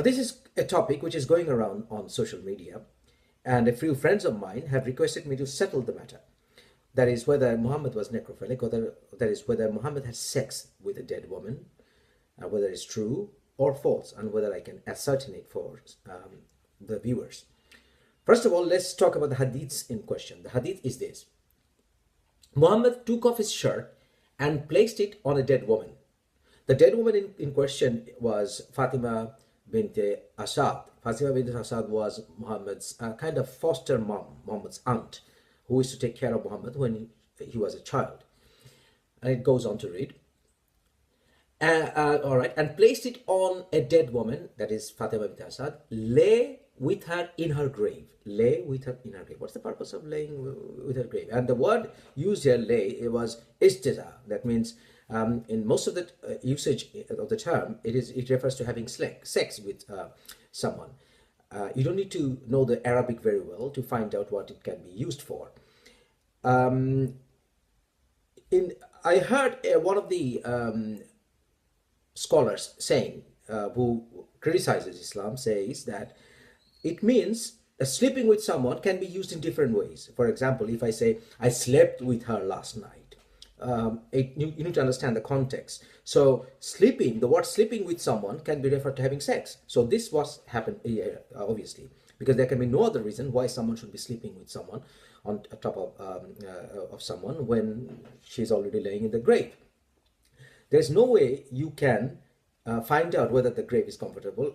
This is a topic which is going around on social media, and a few friends of mine have requested me to settle the matter. That is whether Muhammad was necrophilic, or that is whether Muhammad had sex with a dead woman, whether it's true or false, and whether I can ascertain it for the viewers. First of all, let's talk about the hadiths in question. The hadith is this: Muhammad took off his shirt and placed it on a dead woman. The dead woman in question was Fatima bint Asad. Fatima bint Asad was Muhammad's kind of foster mom, Muhammad's aunt, who used to take care of Muhammad when he was a child. And it goes on to read. All right, and placed it on a dead woman, that is Fatima bint Asad, lay with her in her grave. Lay with her in her grave. What's the purpose of laying with her grave? And the word used here, lay, it was istiza. That means in most of the usage of the term, it refers to having sex with someone. You don't need to know the Arabic very well to find out what it can be used for. I heard one of the scholars saying, who criticizes Islam, says that it means sleeping with someone can be used in different ways. For example, if I say, I slept with her last night, you need to understand the context. So the word sleeping with someone can be referred to having sex. So this was happened here, obviously, because there can be no other reason why someone should be sleeping with someone on top of someone when she's already laying in the grave. There's no way you can find out whether the grave is comfortable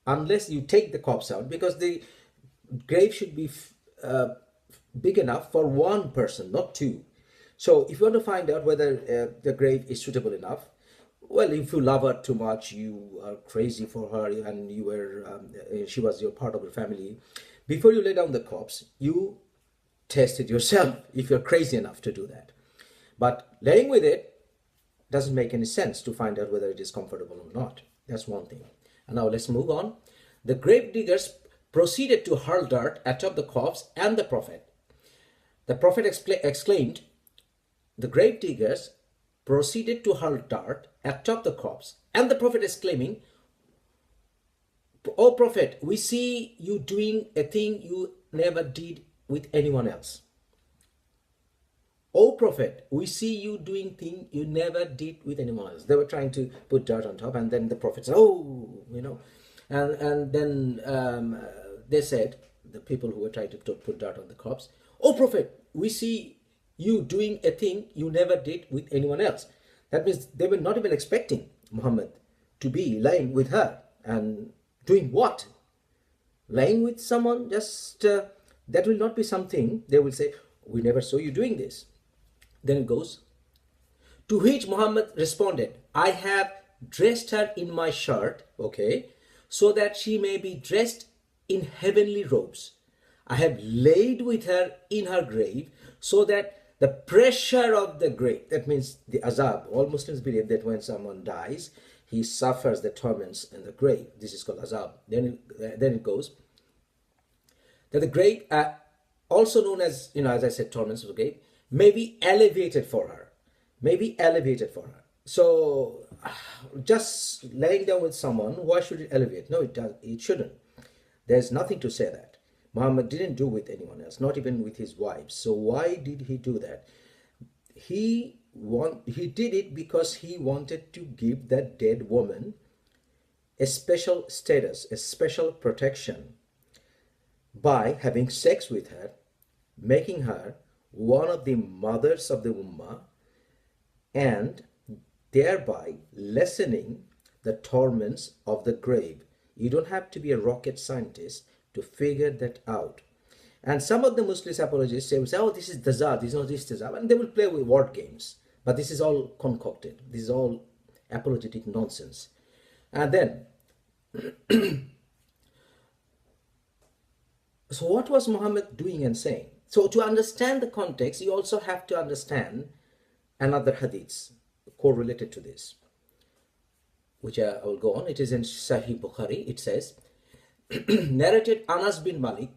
unless you take the corpse out, because the grave should be big enough for one person, not two. So if you want to find out whether the grave is suitable enough, well, if you love her too much, you are crazy for her, and she was your part of your family, before you lay down the corpse, you test it yourself if you're crazy enough to do that. But laying with it doesn't make any sense to find out whether it is comfortable or not. That's one thing. And now let's move on. The grave diggers proceeded to hurl dirt atop the corpse and the prophet. The prophet exclaimed, the grave diggers proceeded to hurl dirt atop the corpse, and the prophet exclaiming, O prophet, we see you doing a thing you never did with anyone else. O prophet, we see you doing thing you never did with anyone else. They were trying to put dirt on top, and then the prophet said, and then they said, the people who were trying to put dirt on the corpse, O prophet, we see you doing a thing you never did with anyone else. That means they were not even expecting Muhammad to be lying with her. And doing what? Lying with someone, just that will not be something they will say, we never saw you doing this. Then it goes, to which Muhammad responded, I have dressed her in my shirt, okay, so that she may be dressed in heavenly robes. I have laid with her in her grave, so that the pressure of the grave, that means the azab, all Muslims believe that when someone dies, he suffers the torments in the grave. This is called azab. Then it goes, that the grave, also known as, as I said, torments of the grave, may be elevated for her. May be elevated for her. So just laying down with someone, why should it elevate? No, it shouldn't. There's nothing to say that. Muhammad didn't do with anyone else, not even with his wives. So why did he do that? He did it because he wanted to give that dead woman a special status, a special protection, by having sex with her, making her one of the mothers of the Ummah, and thereby lessening the torments of the grave. You don't have to be a rocket scientist to figure that out. And some of the Muslim apologists say, oh, this is dazar, this is not this dazar, and they will play with word games. But this is all concocted. This is all apologetic nonsense. And then, so what was Muhammad doing and saying? So to understand the context, you also have to understand another hadith correlated to this, which I will go on. It is in Sahih Bukhari. It says, narrated Anas bin Malik,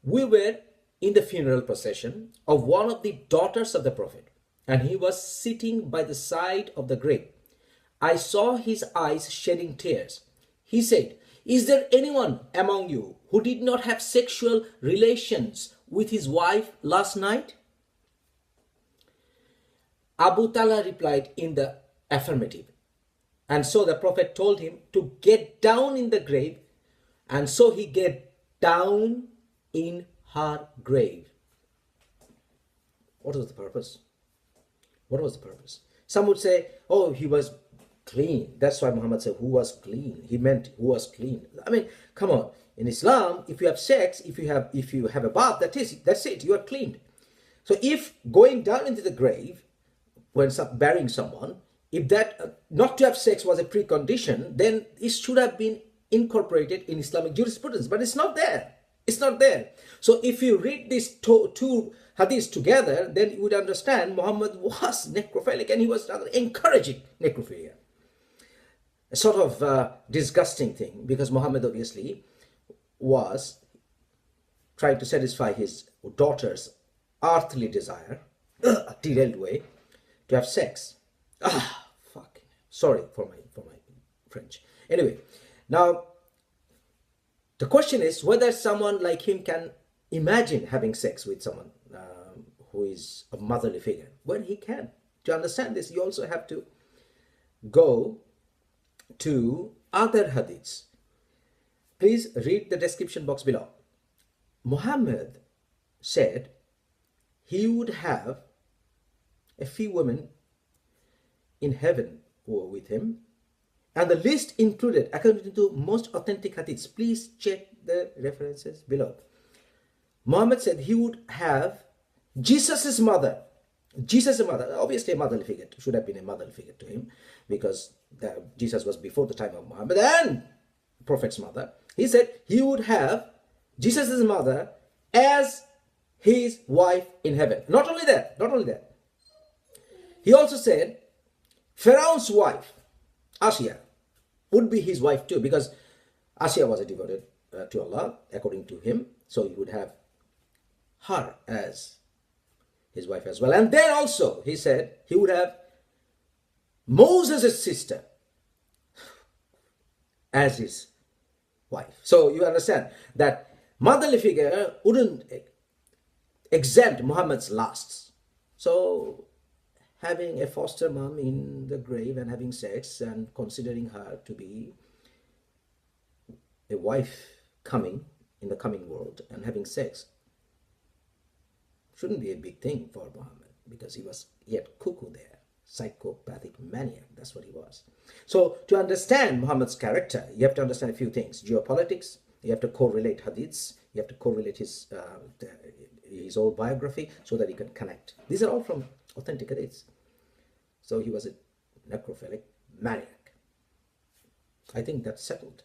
we were in the funeral procession of one of the daughters of the Prophet, and he was sitting by the side of the grave. I saw his eyes shedding tears. He said, Is there anyone among you who did not have sexual relations with his wife last night? Abu Talha replied in the affirmative. And so the Prophet told him to get down in the grave, and so he get down in her grave. What was the purpose? What was the purpose? Some would say, oh, he was clean. That's why Muhammad said, who was clean? He meant who was clean. I mean, come on. In Islam, if you have sex, if you have a bath, that's it. You are cleaned. So if going down into the grave when burying someone, if that not to have sex was a precondition, then it should have been incorporated in Islamic jurisprudence. But it's not there. It's not there. So if you read these two hadiths together, then you would understand Muhammad was necrophilic, and he was rather encouraging necrophilia. A sort of disgusting thing, because Muhammad obviously was trying to satisfy his daughter's earthly desire, a derailed way, to have sex. Fuck. Sorry for my French. Anyway, now the question is whether someone like him can imagine having sex with someone who is a motherly figure. Well, he can. To understand this, you also have to go to other hadiths. Please read the description box below. Muhammad said he would have a few women in heaven who were with him, and the list included, according to most authentic hadiths, please check the references below. Muhammad said he would have Jesus' mother. Jesus' mother, obviously a motherly figure, should have been a motherly figure to him, because Jesus was before the time of Muhammad and the Prophet's mother. He said he would have Jesus' mother as his wife in heaven. Not only that. He also said Pharaoh's wife, Asya, would be his wife too, because Asya was devoted to Allah, according to him. So he would have her as his wife as well. And then also, he said, he would have Moses' sister as his wife. So you understand that motherly figure wouldn't exempt Muhammad's lusts. So having a foster mom in the grave and having sex and considering her to be a wife coming in the coming world and having sex shouldn't be a big thing for Muhammad, because he had cuckoo there, psychopathic maniac. That's what he was. So to understand Muhammad's character, you have to understand a few things: geopolitics. You have to correlate hadiths. You have to correlate his old biography so that you can connect. These are all from authentic hadiths. So he was a necrophilic maniac. I think that's settled.